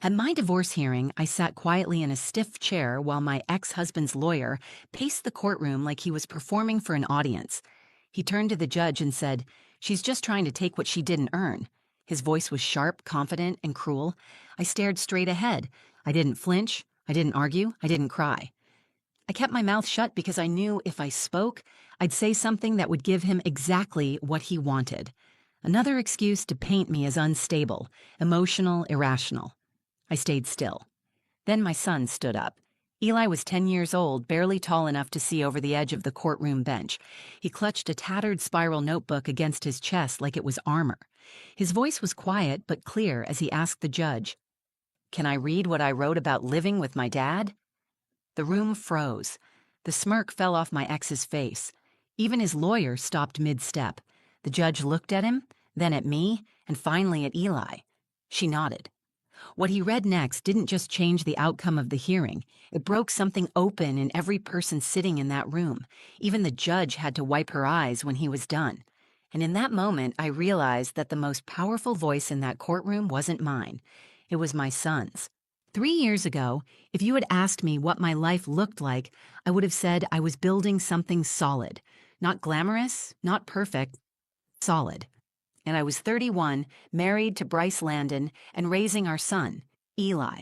At my divorce hearing, I sat quietly in a stiff chair while my ex-husband's lawyer paced the courtroom like he was performing for an audience. He turned to the judge and said, "She's just trying to take what she didn't earn." His voice was sharp, confident, and cruel. I stared straight ahead. I didn't flinch. I didn't argue. I didn't cry. I kept my mouth shut because I knew if I spoke, I'd say something that would give him exactly what he wanted. Another excuse to paint me as unstable, emotional, irrational. I stayed still. Then my son stood up. Eli was 10 years old, barely tall enough to see over the edge of the courtroom bench. He clutched a tattered spiral notebook against his chest like it was armor. His voice was quiet but clear as he asked the judge, "Can I read what I wrote about living with my dad?" The room froze. The smirk fell off my ex's face. Even his lawyer stopped mid-step. The judge looked at him, then at me, and finally at Eli. She nodded. What he read next didn't just change the outcome of the hearing. It broke something open in every person sitting in that room. Even the judge had to wipe her eyes when he was done. And in that moment, I realized that the most powerful voice in that courtroom wasn't mine. It was my son's. 3 years ago, if you had asked me what my life looked like, I would have said I was building something solid. Not glamorous, not perfect, solid. And I was 31, married to Bryce Landon, and raising our son, Eli.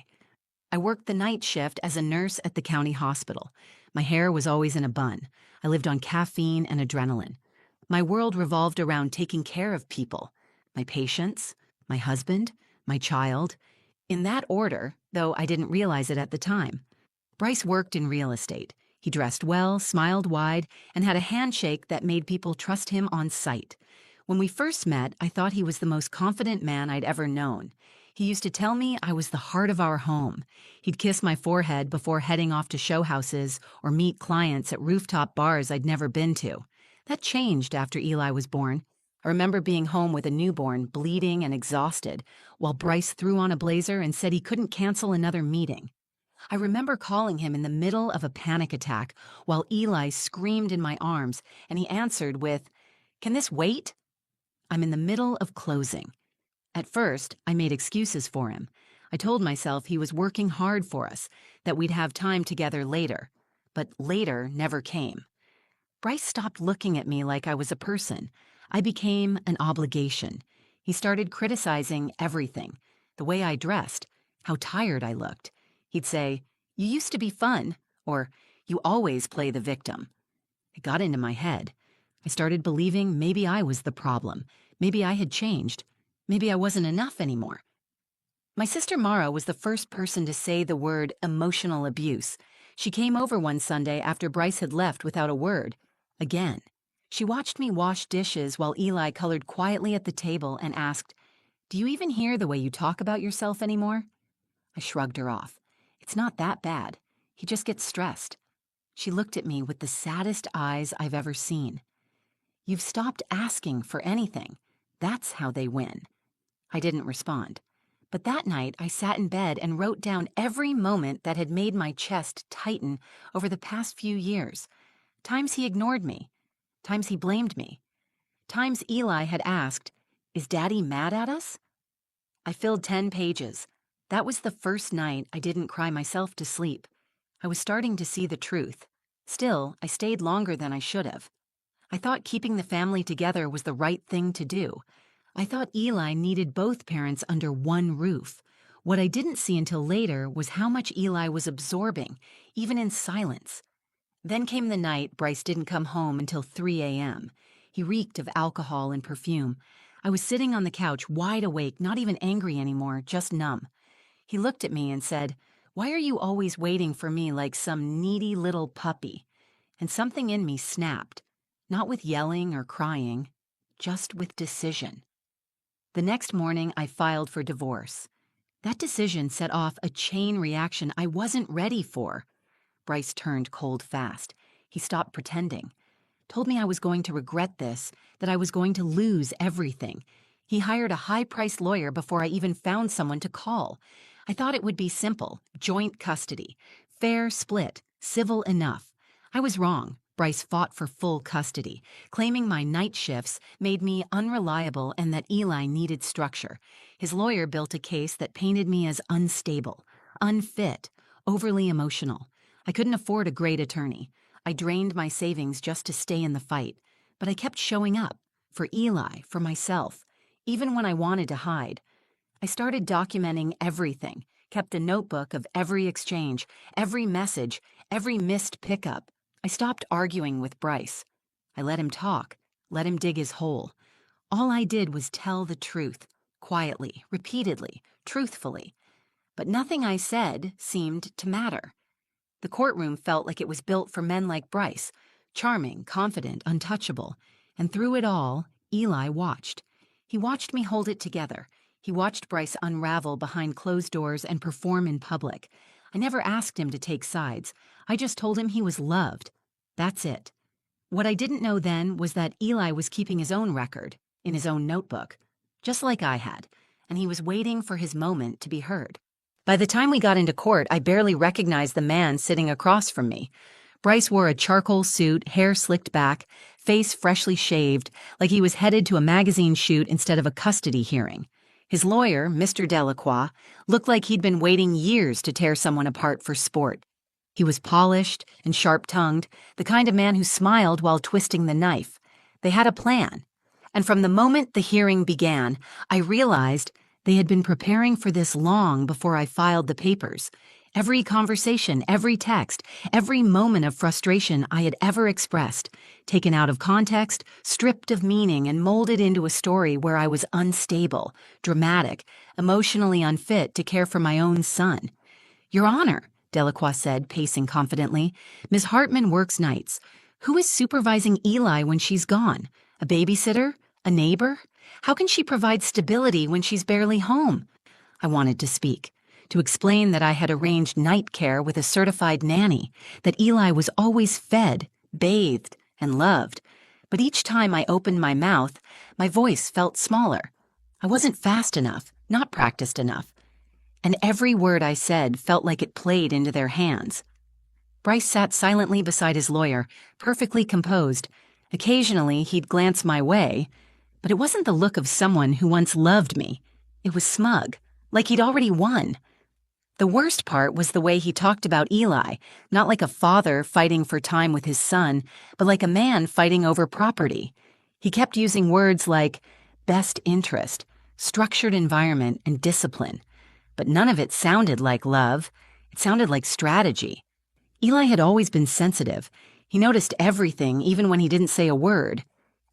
I worked the night shift as a nurse at the county hospital. My hair was always in a bun. I lived on caffeine and adrenaline. My world revolved around taking care of people. My patients, my husband, my child. In that order, though I didn't realize it at the time. Bryce worked in real estate. He dressed well, smiled wide, and had a handshake that made people trust him on sight. When we first met, I thought he was the most confident man I'd ever known. He used to tell me I was the heart of our home. He'd kiss my forehead before heading off to show houses or meet clients at rooftop bars I'd never been to. That changed after Eli was born. I remember being home with a newborn, bleeding and exhausted, while Bryce threw on a blazer and said he couldn't cancel another meeting. I remember calling him in the middle of a panic attack while Eli screamed in my arms, and he answered with, "Can this wait?" I'm in the middle of closing. At first, I made excuses for him. I told myself he was working hard for us, that we'd have time together later. But later never came. Bryce stopped looking at me like I was a person. I became an obligation. He started criticizing everything. The way I dressed, how tired I looked. He'd say, "You used to be fun," or "You always play the victim." It got into my head. I started believing maybe I was the problem. Maybe I had changed. Maybe I wasn't enough anymore. My sister Mara was the first person to say the word emotional abuse. She came over one Sunday after Bryce had left without a word. Again. She watched me wash dishes while Eli colored quietly at the table and asked, "Do you even hear the way you talk about yourself anymore?" I shrugged her off. "It's not that bad. He just gets stressed." She looked at me with the saddest eyes I've ever seen. "You've stopped asking for anything. That's how they win." I didn't respond. But that night, I sat in bed and wrote down every moment that had made my chest tighten over the past few years. Times he ignored me. Times he blamed me. Times Eli had asked, "Is Daddy mad at us?" I filled 10 pages. That was the first night I didn't cry myself to sleep. I was starting to see the truth. Still, I stayed longer than I should have. I thought keeping the family together was the right thing to do. I thought Eli needed both parents under one roof. What I didn't see until later was how much Eli was absorbing, even in silence. Then came the night Bryce didn't come home until 3 a.m. He reeked of alcohol and perfume. I was sitting on the couch, wide awake, not even angry anymore, just numb. He looked at me and said, "Why are you always waiting for me like some needy little puppy?" And something in me snapped. Not with yelling or crying, just with decision. The next morning, I filed for divorce. That decision set off a chain reaction I wasn't ready for. Bryce turned cold fast. He stopped pretending. Told me I was going to regret this, that I was going to lose everything. He hired a high-priced lawyer before I even found someone to call. I thought it would be simple, joint custody, fair split, civil enough. I was wrong. Bryce fought for full custody, claiming my night shifts made me unreliable and that Eli needed structure. His lawyer built a case that painted me as unstable, unfit, overly emotional. I couldn't afford a great attorney. I drained my savings just to stay in the fight. But I kept showing up, for Eli, for myself, even when I wanted to hide. I started documenting everything, kept a notebook of every exchange, every message, every missed pickup. I stopped arguing with Bryce. I let him talk, let him dig his hole. All I did was tell the truth, quietly, repeatedly, truthfully. But nothing I said seemed to matter. The courtroom felt like it was built for men like Bryce, charming, confident, untouchable. And through it all, Eli watched. He watched me hold it together. He watched Bryce unravel behind closed doors and perform in public. I never asked him to take sides. I just told him he was loved. That's it. What I didn't know then was that Eli was keeping his own record, in his own notebook, just like I had, and he was waiting for his moment to be heard. By the time we got into court, I barely recognized the man sitting across from me. Bryce wore a charcoal suit, hair slicked back, face freshly shaved, like he was headed to a magazine shoot instead of a custody hearing. His lawyer, Mr. Delacroix, looked like he'd been waiting years to tear someone apart for sport. He was polished and sharp-tongued, the kind of man who smiled while twisting the knife. They had a plan. And from the moment the hearing began, I realized they had been preparing for this long before I filed the papers. Every conversation, every text, every moment of frustration I had ever expressed, taken out of context, stripped of meaning, and molded into a story where I was unstable, dramatic, emotionally unfit to care for my own son. "Your Honor," Delacroix said, pacing confidently, "Ms. Hartman works nights. Who is supervising Eli when she's gone? A babysitter? A neighbor? How can she provide stability when she's barely home?" I wanted to speak, to explain that I had arranged night care with a certified nanny, that Eli was always fed, bathed, and loved. But each time I opened my mouth, my voice felt smaller. I wasn't fast enough, not practiced enough. And every word I said felt like it played into their hands. Bryce sat silently beside his lawyer, perfectly composed. Occasionally, he'd glance my way, but it wasn't the look of someone who once loved me. It was smug, like he'd already won. The worst part was the way he talked about Eli, not like a father fighting for time with his son, but like a man fighting over property. He kept using words like best interest, structured environment, and discipline. But none of it sounded like love. It sounded like strategy. Eli had always been sensitive. He noticed everything, even when he didn't say a word.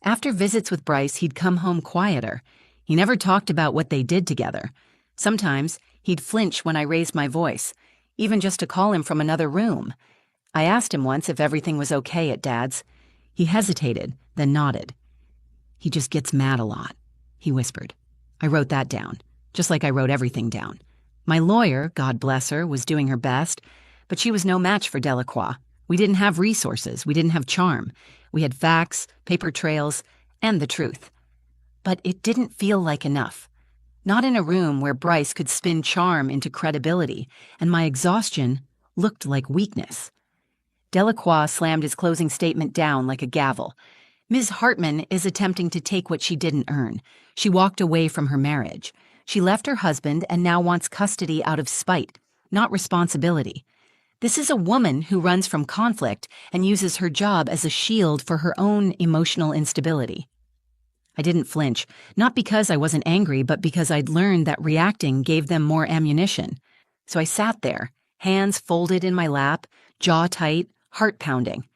After visits with Bryce, he'd come home quieter. He never talked about what they did together. Sometimes, he'd flinch when I raised my voice, even just to call him from another room. I asked him once if everything was okay at Dad's. He hesitated, then nodded. "He just gets mad a lot," he whispered. I wrote that down, just like I wrote everything down. My lawyer, God bless her, was doing her best, but she was no match for Delacroix. We didn't have resources, we didn't have charm. We had facts, paper trails, and the truth. But it didn't feel like enough. Not in a room where Bryce could spin charm into credibility, and my exhaustion looked like weakness. Delacroix slammed his closing statement down like a gavel. "Ms. Hartman is attempting to take what she didn't earn. She walked away from her marriage. She left her husband and now wants custody out of spite, not responsibility. This is a woman who runs from conflict and uses her job as a shield for her own emotional instability." I didn't flinch, not because I wasn't angry, but because I'd learned that reacting gave them more ammunition. So I sat there, hands folded in my lap, jaw tight, heart pounding.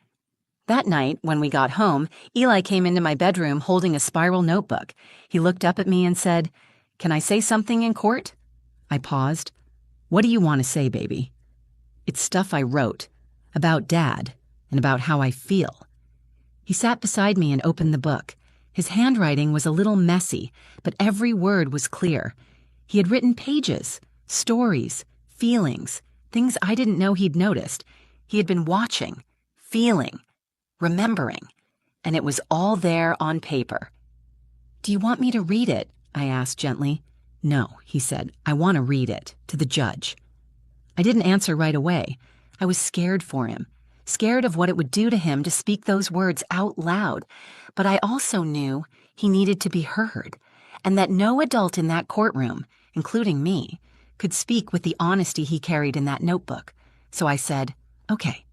That night, when we got home, Eli came into my bedroom holding a spiral notebook. He looked up at me and said, "Can I say something in court?" I paused. "What do you want to say, baby?" "It's stuff I wrote, about Dad, and about how I feel." He sat beside me and opened the book. His handwriting was a little messy, but every word was clear. He had written pages, stories, feelings, things I didn't know he'd noticed. He had been watching, feeling, remembering, and it was all there on paper. "Do you want me to read it?" I asked gently. "No," he said. "I want to read it, to the judge." I didn't answer right away. I was scared for him, scared of what it would do to him to speak those words out loud. But I also knew he needed to be heard, and that no adult in that courtroom, including me, could speak with the honesty he carried in that notebook. So I said, "Okay,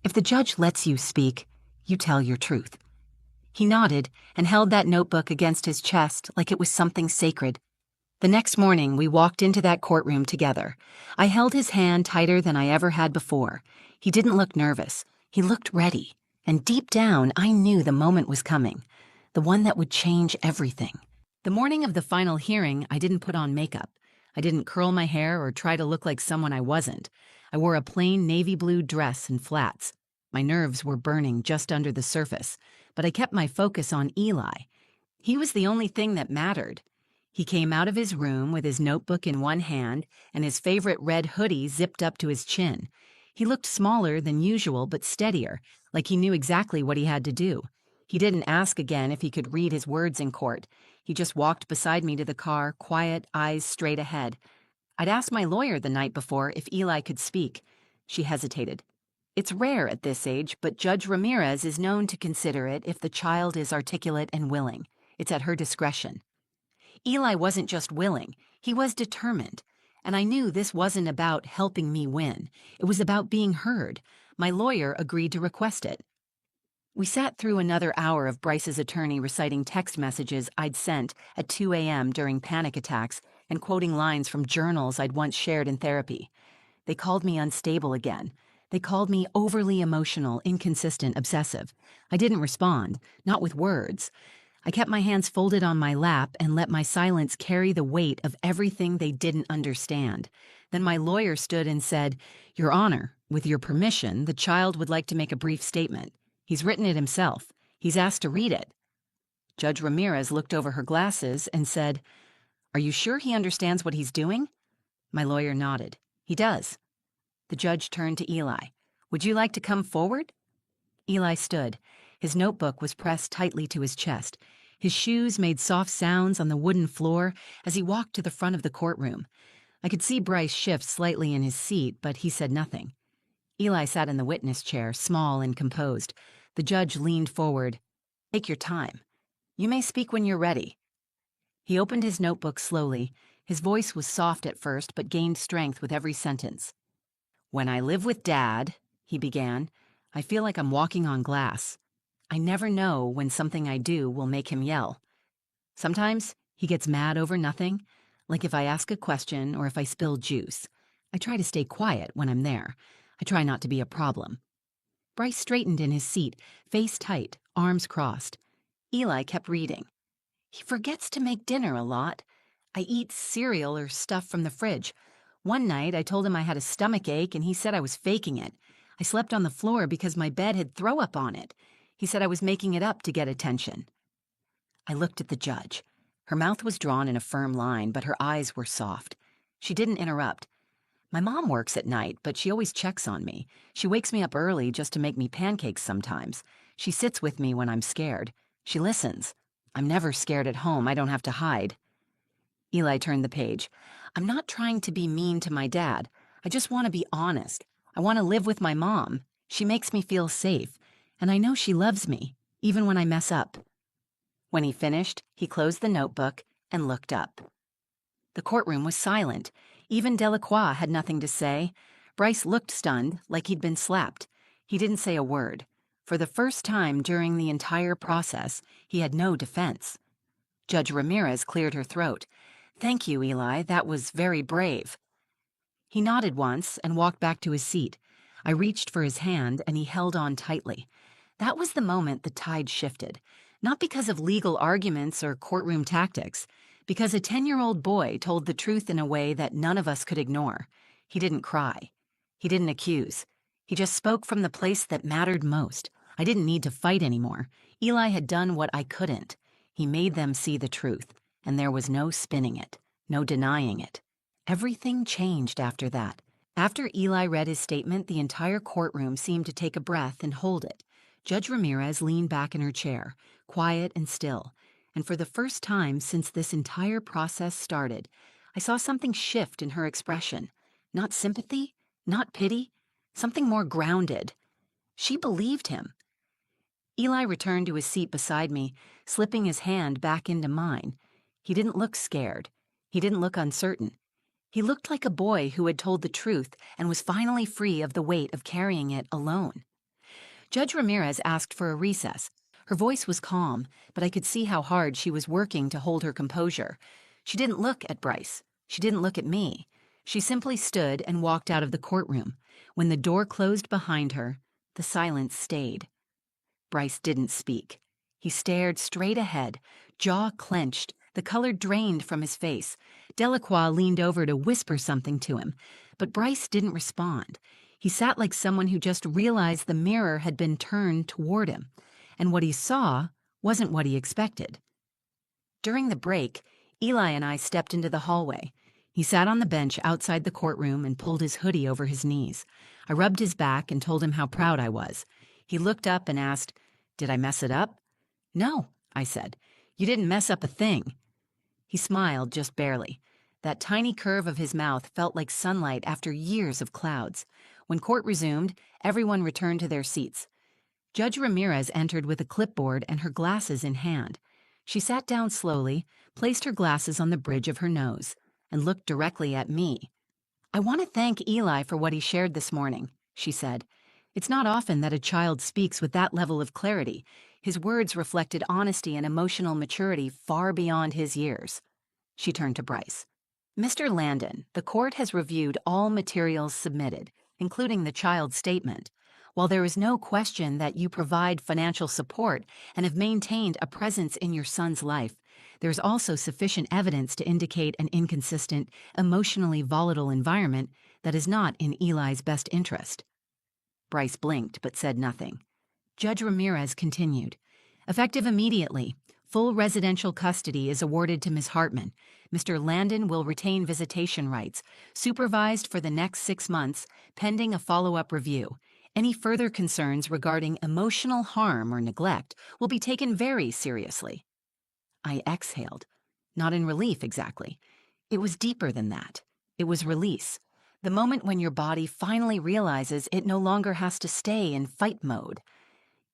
if the judge lets you speak, you tell your truth." He nodded and held that notebook against his chest like it was something sacred. The next morning, we walked into that courtroom together. I held his hand tighter than I ever had before. He didn't look nervous. He looked ready. And deep down, I knew the moment was coming, the one that would change everything. The morning of the final hearing, I didn't put on makeup. I didn't curl my hair or try to look like someone I wasn't. I wore a plain navy blue dress and flats. My nerves were burning just under the surface, but I kept my focus on Eli. He was the only thing that mattered. He came out of his room with his notebook in one hand and his favorite red hoodie zipped up to his chin. He looked smaller than usual but steadier, like he knew exactly what he had to do. He didn't ask again if he could read his words in court. He just walked beside me to the car, quiet, eyes straight ahead. I'd asked my lawyer the night before if Eli could speak. She hesitated. It's rare at this age, but Judge Ramirez is known to consider it if the child is articulate and willing. It's at her discretion. Eli wasn't just willing, he was determined. And I knew this wasn't about helping me win. It was about being heard. My lawyer agreed to request it. We sat through another hour of Bryce's attorney reciting text messages I'd sent at 2 a.m. during panic attacks and quoting lines from journals I'd once shared in therapy. They called me unstable again. They called me overly emotional, inconsistent, obsessive. I didn't respond, not with words. I kept my hands folded on my lap and let my silence carry the weight of everything they didn't understand. Then my lawyer stood and said, "Your Honor, with your permission, the child would like to make a brief statement. He's written it himself. He's asked to read it." Judge Ramirez looked over her glasses and said, "Are you sure he understands what he's doing?" My lawyer nodded. "He does." The judge turned to Eli. "Would you like to come forward?" Eli stood. His notebook was pressed tightly to his chest. His shoes made soft sounds on the wooden floor as he walked to the front of the courtroom. I could see Bryce shift slightly in his seat, but he said nothing. Eli sat in the witness chair, small and composed. The judge leaned forward. "Take your time. You may speak when you're ready." He opened his notebook slowly. His voice was soft at first, but gained strength with every sentence. "When I live with Dad," he began, "I feel like I'm walking on glass. I never know when something I do will make him yell. Sometimes he gets mad over nothing, like if I ask a question or if I spill juice. I try to stay quiet when I'm there. I try not to be a problem." Bryce straightened in his seat, face tight, arms crossed. Eli kept reading. "He forgets to make dinner a lot. I eat cereal or stuff from the fridge. One night I told him I had a stomach ache and he said I was faking it. I slept on the floor because my bed had throw up on it. He said I was making it up to get attention." I looked at the judge. Her mouth was drawn in a firm line, but her eyes were soft. She didn't interrupt. "My mom works at night, but she always checks on me. She wakes me up early just to make me pancakes sometimes. She sits with me when I'm scared. She listens. I'm never scared at home. I don't have to hide." Eli turned the page. "I'm not trying to be mean to my dad. I just want to be honest. I want to live with my mom. She makes me feel safe. And I know she loves me, even when I mess up." When he finished, he closed the notebook and looked up. The courtroom was silent. Even Delacroix had nothing to say. Bryce looked stunned, like he'd been slapped. He didn't say a word. For the first time during the entire process, he had no defense. Judge Ramirez cleared her throat. "Thank you, Eli. That was very brave." He nodded once and walked back to his seat. I reached for his hand and he held on tightly. That was the moment the tide shifted. Not because of legal arguments or courtroom tactics, because a 10-year-old boy told the truth in a way that none of us could ignore. He didn't cry. He didn't accuse. He just spoke from the place that mattered most. I didn't need to fight anymore. Eli had done what I couldn't. He made them see the truth, and there was no spinning it, no denying it. Everything changed after that. After Eli read his statement, the entire courtroom seemed to take a breath and hold it. Judge Ramirez leaned back in her chair, quiet and still, and for the first time since this entire process started, I saw something shift in her expression. Not sympathy, not pity, something more grounded. She believed him. Eli returned to his seat beside me, slipping his hand back into mine. He didn't look scared. He didn't look uncertain. He looked like a boy who had told the truth and was finally free of the weight of carrying it alone. Judge Ramirez asked for a recess. Her voice was calm, but I could see how hard she was working to hold her composure. She didn't look at Bryce. She didn't look at me. She simply stood and walked out of the courtroom. When the door closed behind her, the silence stayed. Bryce didn't speak. He stared straight ahead, jaw clenched, the color drained from his face. Delacroix leaned over to whisper something to him, but Bryce didn't respond. He sat like someone who just realized the mirror had been turned toward him, and what he saw wasn't what he expected. During the break, Eli and I stepped into the hallway. He sat on the bench outside the courtroom and pulled his hoodie over his knees. I rubbed his back and told him how proud I was. He looked up and asked, "Did I mess it up?" "No," I said. "You didn't mess up a thing." He smiled just barely. That tiny curve of his mouth felt like sunlight after years of clouds. When court resumed, everyone returned to their seats. Judge Ramirez entered with a clipboard and her glasses in hand. She sat down slowly, placed her glasses on the bridge of her nose, and looked directly at me. "I want to thank Eli for what he shared this morning," she said. "It's not often that a child speaks with that level of clarity. His words reflected honesty and emotional maturity far beyond his years." She turned to Bryce. "Mr. Landon, the court has reviewed all materials submitted, including the child's statement. While there is no question that you provide financial support and have maintained a presence in your son's life, there is also sufficient evidence to indicate an inconsistent, emotionally volatile environment that is not in Eli's best interest." Bryce blinked but said nothing. Judge Ramirez continued. "Effective immediately, full residential custody is awarded to Ms. Hartman. Mr. Landon will retain visitation rights, supervised for the next 6 months, pending a follow-up review. Any further concerns regarding emotional harm or neglect will be taken very seriously." I exhaled. Not in relief, exactly. It was deeper than that. It was release. The moment when your body finally realizes it no longer has to stay in fight mode.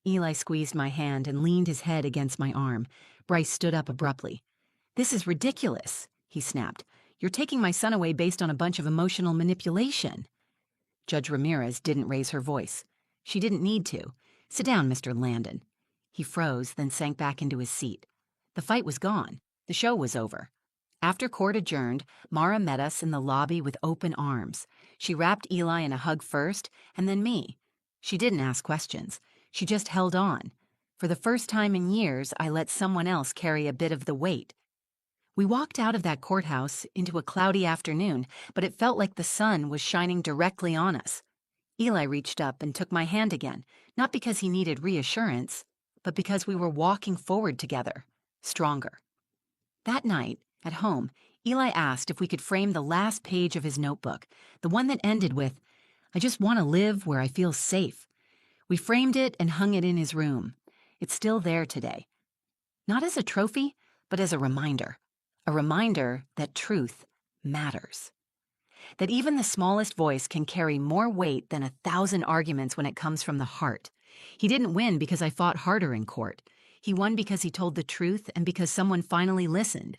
Eli squeezed my hand and leaned his head against my arm. Bryce stood up abruptly. "This is ridiculous," he snapped. "You're taking my son away based on a bunch of emotional manipulation." Judge Ramirez didn't raise her voice. She didn't need to. "Sit down, Mr. Landon." He froze, then sank back into his seat. The fight was gone. The show was over. After court adjourned, Mara met us in the lobby with open arms. She wrapped Eli in a hug first, and then me. She didn't ask questions. She just held on. For the first time in years, I let someone else carry a bit of the weight. We walked out of that courthouse into a cloudy afternoon, but it felt like the sun was shining directly on us. Eli reached up and took my hand again, not because he needed reassurance, but because we were walking forward together, stronger. That night, at home, Eli asked if we could frame the last page of his notebook, the one that ended with, "I just want to live where I feel safe." We framed it and hung it in his room. It's still there today. Not as a trophy, but as a reminder that truth matters. That even the smallest voice can carry more weight than 1,000 arguments when it comes from the heart. He didn't win because I fought harder in court. He won because he told the truth and because someone finally listened.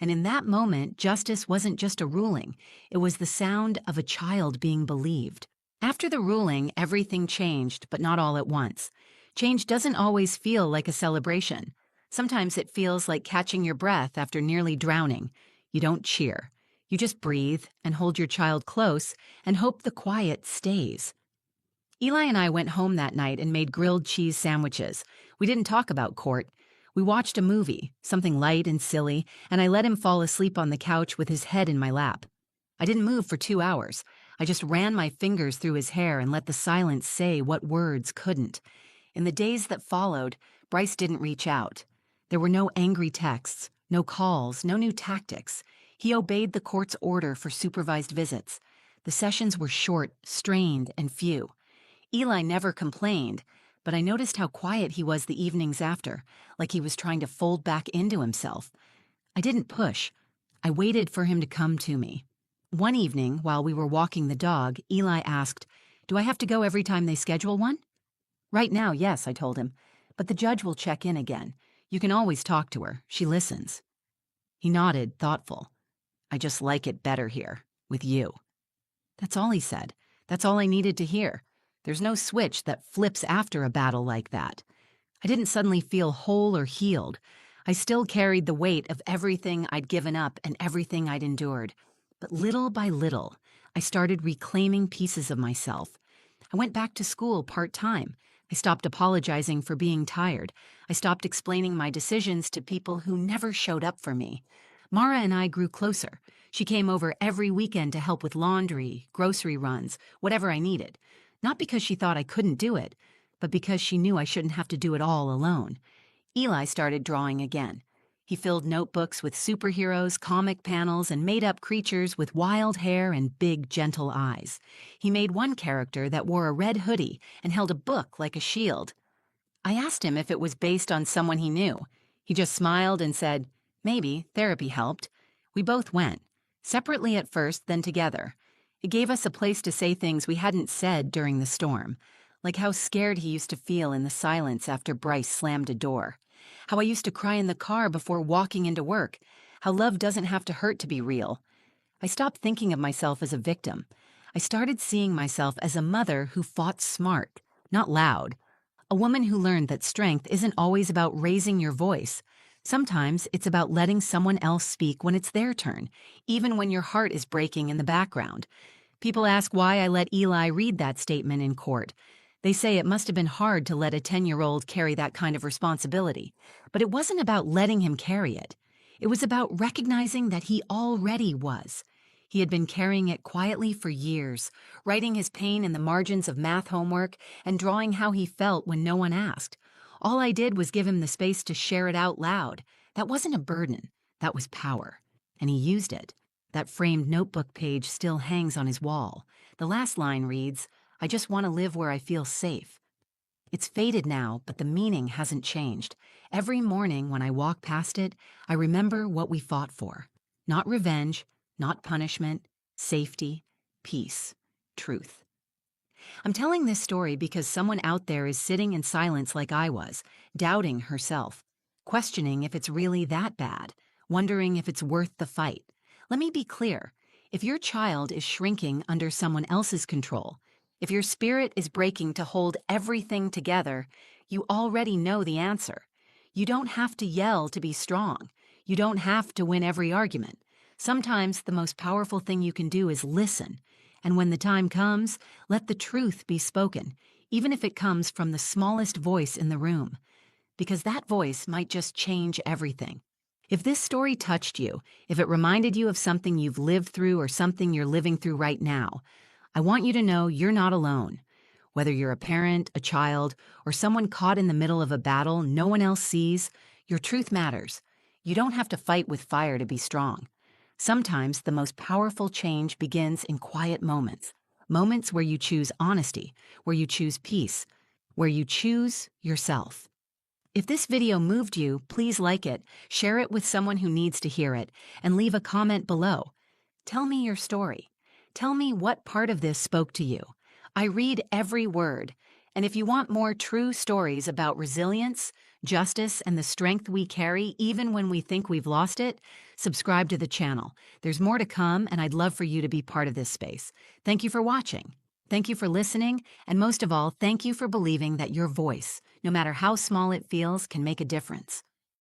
And in that moment, justice wasn't just a ruling. It was the sound of a child being believed. After the ruling, everything changed, but not all at once. Change doesn't always feel like a celebration. Sometimes it feels like catching your breath after nearly drowning. You don't cheer. You just breathe and hold your child close and hope the quiet stays. Eli and I went home that night and made grilled cheese sandwiches. We didn't talk about court. We watched a movie, something light and silly, and I let him fall asleep on the couch with his head in my lap. I didn't move for 2 hours. I just ran my fingers through his hair and let the silence say what words couldn't. In the days that followed, Bryce didn't reach out. There were no angry texts, no calls, no new tactics. He obeyed the court's order for supervised visits. The sessions were short, strained, and few. Eli never complained, but I noticed how quiet he was the evenings after, like he was trying to fold back into himself. I didn't push. I waited for him to come to me. One evening, while we were walking the dog, Eli asked, "Do I have to go every time they schedule one?" Right now, yes, I told him. But the judge will check in again. You can always talk to her. She listens. He nodded, thoughtful. I just like it better here, with you. That's all he said. That's all I needed to hear. There's no switch that flips after a battle like that. I didn't suddenly feel whole or healed. I still carried the weight of everything I'd given up and everything I'd endured. But little by little, I started reclaiming pieces of myself. I went back to school part-time. I stopped apologizing for being tired. I stopped explaining my decisions to people who never showed up for me. Mara and I grew closer. She came over every weekend to help with laundry, grocery runs, whatever I needed. Not because she thought I couldn't do it, but because she knew I shouldn't have to do it all alone. Eli started drawing again. He filled notebooks with superheroes, comic panels, and made-up creatures with wild hair and big, gentle eyes. He made one character that wore a red hoodie and held a book like a shield. I asked him if it was based on someone he knew. He just smiled and said, maybe, therapy helped. We both went. Separately at first, then together. It gave us a place to say things we hadn't said during the storm, like how scared he used to feel in the silence after Bryce slammed a door. How I used to cry in the car before walking into work. How love doesn't have to hurt to be real. I stopped thinking of myself as a victim. I started seeing myself as a mother who fought smart, not loud. A woman who learned that strength isn't always about raising your voice. Sometimes it's about letting someone else speak when it's their turn, even when your heart is breaking in the background. People ask why I let Eli read that statement in court. They say it must have been hard to let a 10-year-old carry that kind of responsibility. But it wasn't about letting him carry it. It was about recognizing that he already was. He had been carrying it quietly for years, writing his pain in the margins of math homework and drawing how he felt when no one asked. All I did was give him the space to share it out loud. That wasn't a burden. That was power. And he used it. That framed notebook page still hangs on his wall. The last line reads, I just want to live where I feel safe. It's faded now, but the meaning hasn't changed. Every morning when I walk past it, I remember what we fought for. Not revenge, not punishment, safety, peace, truth. I'm telling this story because someone out there is sitting in silence like I was, doubting herself, questioning if it's really that bad, wondering if it's worth the fight. Let me be clear. If your child is shrinking under someone else's control, if your spirit is breaking to hold everything together, you already know the answer. You don't have to yell to be strong. You don't have to win every argument. Sometimes the most powerful thing you can do is listen. And when the time comes, let the truth be spoken, even if it comes from the smallest voice in the room. Because that voice might just change everything. If this story touched you, if it reminded you of something you've lived through or something you're living through right now, I want you to know you're not alone. Whether you're a parent, a child, or someone caught in the middle of a battle no one else sees, your truth matters. You don't have to fight with fire to be strong. Sometimes the most powerful change begins in quiet moments. Moments where you choose honesty, where you choose peace, where you choose yourself. If this video moved you, please like it, share it with someone who needs to hear it, and leave a comment below. Tell me your story. Tell me what part of this spoke to you. I read every word, and if you want more true stories about resilience, justice, and the strength we carry even when we think we've lost it, subscribe to the channel. There's more to come, and I'd love for you to be part of this space. Thank you for watching. Thank you for listening, and most of all, thank you for believing that your voice, no matter how small it feels, can make a difference.